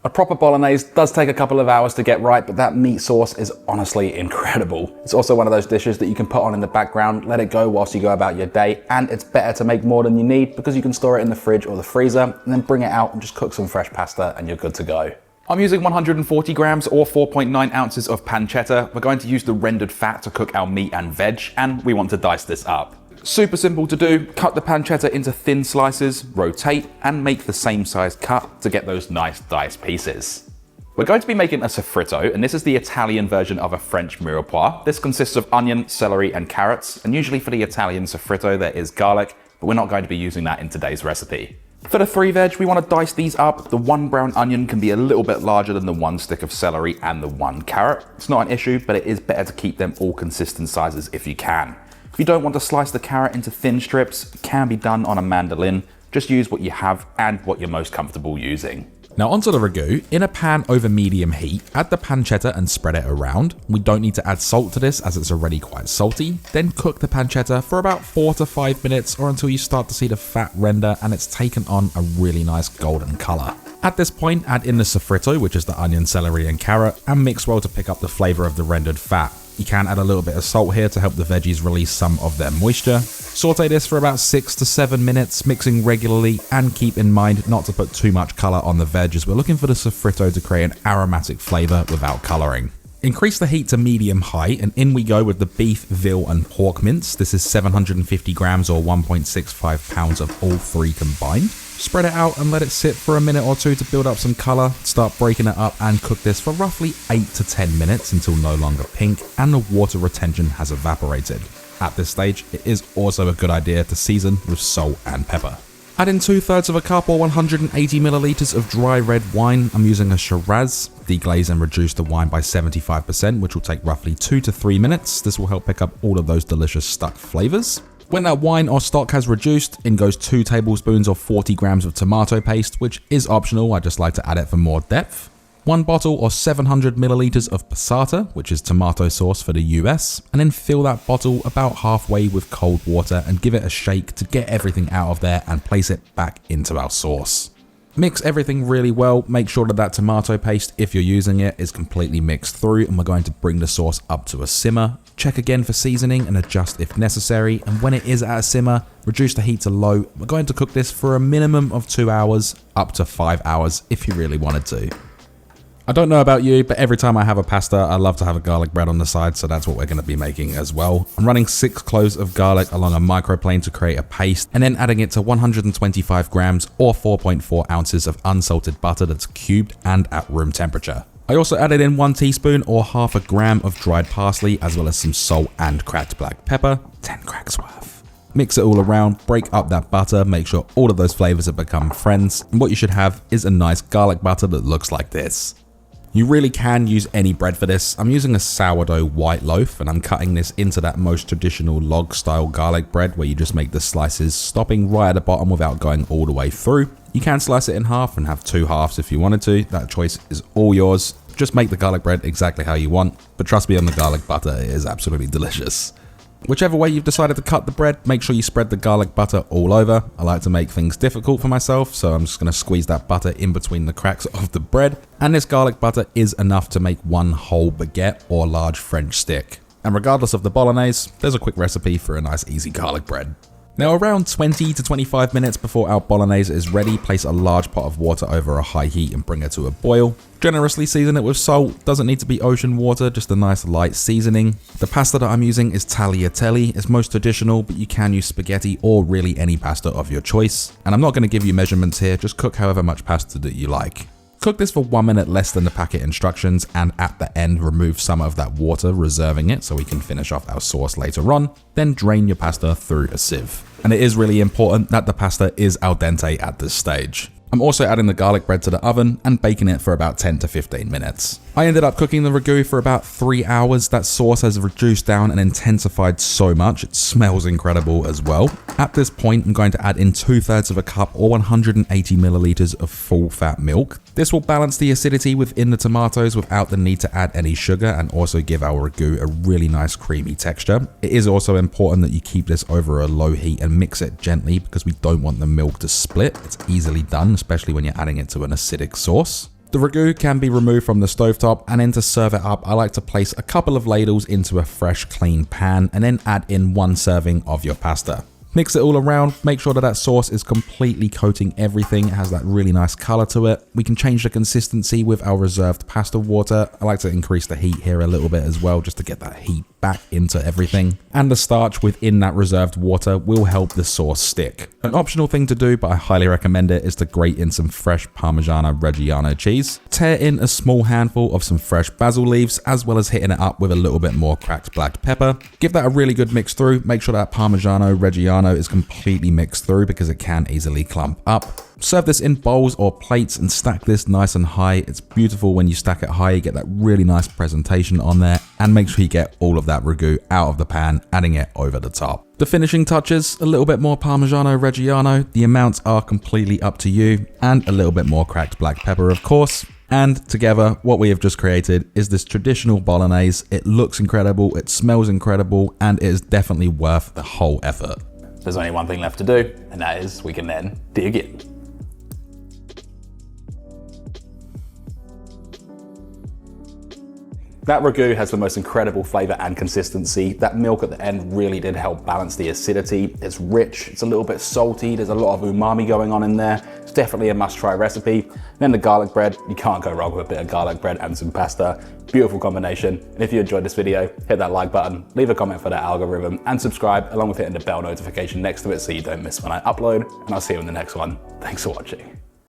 A proper bolognese does take a couple of hours to get right, but that meat sauce is honestly incredible. It's also one of those dishes that you can put on in the background, let it go whilst you go about your day, and it's better to make more than you need because you can store it in the fridge or the freezer and then bring it out and just cook some fresh pasta and you're good to go. I'm using 140 grams or 4.9 ounces of pancetta. We're going to use the rendered fat to cook our meat and veg, and we want to dice this up. Super simple to do. Cut the pancetta into thin slices, rotate, and make the same size cut to get those nice diced pieces. We're going to be making a soffritto, and this is the Italian version of a French mirepoix. This consists of onion, celery, and carrots, and usually for the Italian soffritto there is garlic, but we're not going to be using that in today's recipe. For the 3 veg, we want to dice these up. The 1 brown onion can be a little bit larger than the 1 stick of celery and the 1 carrot. It's not an issue, but it is better to keep them all consistent sizes if you can. If you don't want to slice the carrot into thin strips, it can be done on a mandolin. Just use what you have and what you're most comfortable using. Now onto the ragu. In a pan over medium heat, add the pancetta and spread it around. We don't need to add salt to this as it's already quite salty. Then cook the pancetta for about 4 to 5 minutes or until you start to see the fat render and it's taken on a really nice golden color. At this point, add in the soffritto, which is the onion, celery and carrot, and mix well to pick up the flavor of the rendered fat. You can add a little bit of salt here to help the veggies release some of their moisture. Saute this for about 6 to 7 minutes, mixing regularly, and keep in mind not to put too much color on the veg as we're looking for the soffritto to create an aromatic flavor without coloring. Increase the heat to medium-high, and in we go with the beef, veal and pork mince. This is 750 grams or 1.65 pounds of all 3 combined. Spread it out and let it sit for a minute or 2 to build up some color. Start breaking it up and cook this for roughly 8 to 10 minutes until no longer pink and the water retention has evaporated. At this stage, it is also a good idea to season with salt and pepper. Add in 2/3 of a cup or 180 milliliters of dry red wine. I'm using a Shiraz. Deglaze and reduce the wine by 75%, which will take roughly 2 to 3 minutes. This will help pick up all of those delicious stuck flavors. When that wine or stock has reduced, in goes 2 tablespoons or 40 grams of tomato paste, which is optional. I just like to add it for more depth. 1 bottle or 700 milliliters of passata, which is tomato sauce for the US, and then fill that bottle about halfway with cold water and give it a shake to get everything out of there and place it back into our sauce. Mix everything really well, make sure that tomato paste, if you're using it, is completely mixed through, and we're going to bring the sauce up to a simmer. Check again for seasoning and adjust if necessary, and when it is at a simmer, reduce the heat to low. We're going to cook this for a minimum of 2 hours, up to 5 hours if you really wanted to. I don't know about you, but every time I have a pasta, I love to have a garlic bread on the side, so that's what we're going to be making as well. I'm running 6 cloves of garlic along a microplane to create a paste, and then adding it to 125 grams or 4.4 ounces of unsalted butter that's cubed and at room temperature. I also added in 1 teaspoon or half a gram of dried parsley, as well as some salt and cracked black pepper, 10 cracks worth. Mix it all around, break up that butter, make sure all of those flavors have become friends, and what you should have is a nice garlic butter that looks like this. You really can use any bread for this. I'm using a sourdough white loaf and I'm cutting this into that most traditional log style garlic bread where you just make the slices stopping right at the bottom without going all the way through. You can slice it in half and have 2 halves if you wanted to. That choice is all yours. Just make the garlic bread exactly how you want, but trust me on the garlic butter, it is absolutely delicious. Whichever way you've decided to cut the bread, make sure you spread the garlic butter all over. I like to make things difficult for myself, so I'm just going to squeeze that butter in between the cracks of the bread. And this garlic butter is enough to make 1 whole baguette or large French stick. And regardless of the bolognese, there's a quick recipe for a nice easy garlic bread. Now around 20 to 25 minutes before our bolognese is ready, place a large pot of water over a high heat and bring it to a boil. Generously season it with salt, doesn't need to be ocean water, just a nice light seasoning. The pasta that I'm using is tagliatelle, it's most traditional, but you can use spaghetti or really any pasta of your choice. And I'm not going to give you measurements here, just cook however much pasta that you like. Cook this for 1 minute less than the packet instructions, and at the end remove some of that water, reserving it so we can finish off our sauce later on. Then drain your pasta through a sieve. And it is really important that the pasta is al dente at this stage. I'm also adding the garlic bread to the oven and baking it for about 10 to 15 minutes. I ended up cooking the ragu for about 3 hours. That sauce has reduced down and intensified so much, it smells incredible as well. At this point, I'm going to add in 2/3 of a cup or 180 milliliters of full fat milk. This will balance the acidity within the tomatoes without the need to add any sugar and also give our ragu a really nice creamy texture. It is also important that you keep this over a low heat and mix it gently because we don't want the milk to split. It's easily done, especially when you're adding it to an acidic sauce. The ragu can be removed from the stovetop, and then to serve it up, I like to place a couple of ladles into a fresh clean pan and then add in 1 serving of your pasta. Mix it all around, make sure that sauce is completely coating everything, it has that really nice color to it. We can change the consistency with our reserved pasta water. I like to increase the heat here a little bit as well, just to get that heat back into everything. And the starch within that reserved water will help the sauce stick. An optional thing to do, but I highly recommend it, is to grate in some fresh Parmigiano Reggiano cheese. Tear in a small handful of some fresh basil leaves, as well as hitting it up with a little bit more cracked black pepper. Give that a really good mix through. Make sure that Parmigiano Reggiano is completely mixed through because it can easily clump up. Serve this in bowls or plates and stack this nice and high. It's beautiful when you stack it high, you get that really nice presentation on there, and make sure you get all of that ragu out of the pan, adding it over the top. The finishing touches, a little bit more Parmigiano Reggiano, the amounts are completely up to you, and a little bit more cracked black pepper of course. And together, what we have just created is this traditional Bolognese. It looks incredible, it smells incredible, and it is definitely worth the whole effort. There's only one thing left to do, and that is we can then dig in. That ragu has the most incredible flavor and consistency. That milk at the end really did help balance the acidity. It's rich, it's a little bit salty, there's a lot of umami going on in there. It's definitely a must-try recipe. And then the garlic bread, you can't go wrong with a bit of garlic bread and some pasta. Beautiful combination. And if you enjoyed this video, hit that like button, leave a comment for that algorithm, and subscribe along with hitting the bell notification next to it so you don't miss when I upload. And I'll see you in the next one. Thanks for watching.